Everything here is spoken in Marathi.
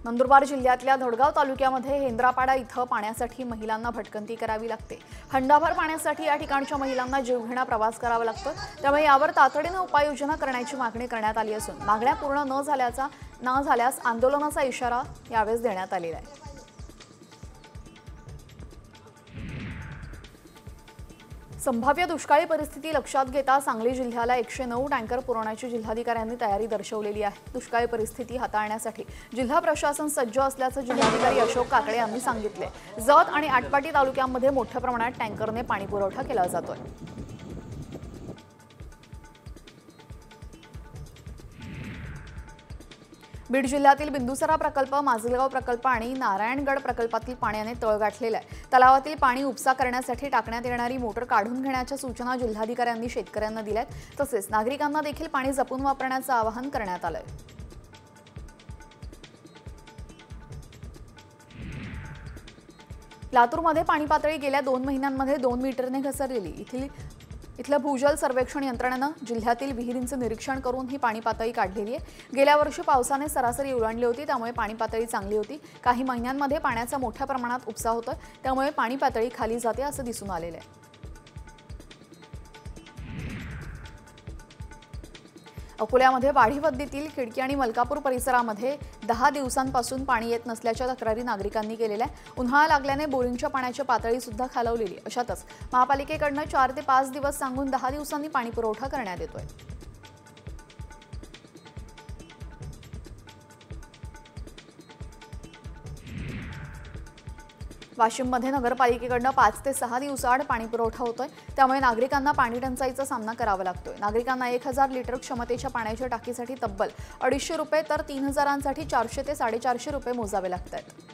नंदुरबार जिल्ह्यातल्या धडगाव तालुक्यामध्ये हेंद्रापाडा इथं पाण्यासाठी महिलांना भटकंती करावी लागते। हंडाभर पाण्यासाठी या ठिकाणच्या महिलांना जीवघेणा प्रवास करावा लागतो। त्यामुळे यावर तातडीने उपाययोजना करण्याची मागणी करण्यात आली असून मागण्या पूर्ण न झाल्यास आंदोलनाचा इशारा यावेळी देण्यात आलेला आहे। संभाव्य दुष्काळी परिस्थिती लक्षात घेता सांगली जिल्ह्याला 109 टँकर पुरवण्याची जिल्हाधिकाऱ्यांनी तयारी दर्शवलेली आहे। दुष्काळी परिस्थिती हाताळण्यासाठी जिल्हा प्रशासन सज्ज असल्याचं जिल्हाधिकारी अशोक काकडे यांनी सांगितले। जत आणि आटपाडी तालुक्यांमध्ये मोठ्या प्रमाणात टँकरने पाणी पुरवठा केला जातोय। बीड जिल्ह्यातील बिंदुसरा प्रकल्प, माजलगाव प्रकल्प आणि नारायणगड प्रकल्पातील पाण्याने तळ गाठलेला आहे। तलावातील पाणी उपसा करण्यासाठी टाकण्यात येणारी मोटर काढून घेण्याच्या सूचना जिल्हाधिकाऱ्यांनी शेतकऱ्यांना दिल्यात। तसेच नागरिकांना देखील पाणी जपून वापरण्याचं आवाहन करण्यात आलंय। लातूरमध्ये पाणी पातळी गेल्या 2 महिन्यांमध्ये 2 मीटरने घसरलेली। इथल्या भूजल सर्वेक्षण यंत्रणेनं जिल्ह्यातील विहिरींचं निरीक्षण करून ही पाणी पातळी काढलेली आहे। गेल्या वर्षी पावसाने सरासरी ओलांडली होती, त्यामुळे पाणी पातळी चांगली होती। काही महिन्यांमध्ये पाण्याचा मोठ्या प्रमाणात उपसा होतोय, त्यामुळे पाणी पातळी खाली जाते असं दिसून आलेलं आहे। अकोल्यामध्ये वाढीवद्दीतील खिडकी आणि मलकापूर परिसरामध्ये 10 दिवसांपासून पाणी येत नसल्याच्या तक्रारी नागरिकांनी केलेल्या आहेत। उन्हाळा लागल्याने बोरिंगच्या पाण्याची पातळी सुद्धा खालावलेली। अशातच महापालिकेकडून 4 ते 5 दिवस सांगून 10 दिवसांनी पाणी पुरवठा करण्यात येतोय। वाशिममध्ये नगरपालिकेकडून 5 ते 6 दिवसाआड पाणी पुरवठा होतोय, त्यामुळे नागरिकांना पाणी टंचाईचा सामना करावा लागतोय। नागरिकांना 1000 लिटर क्षमतेच्या पाण्याच्या टाकीसाठी तब्बल 250 रुपये तर 3000साठी 400 ते 450 रुपये मोजावे लागतात।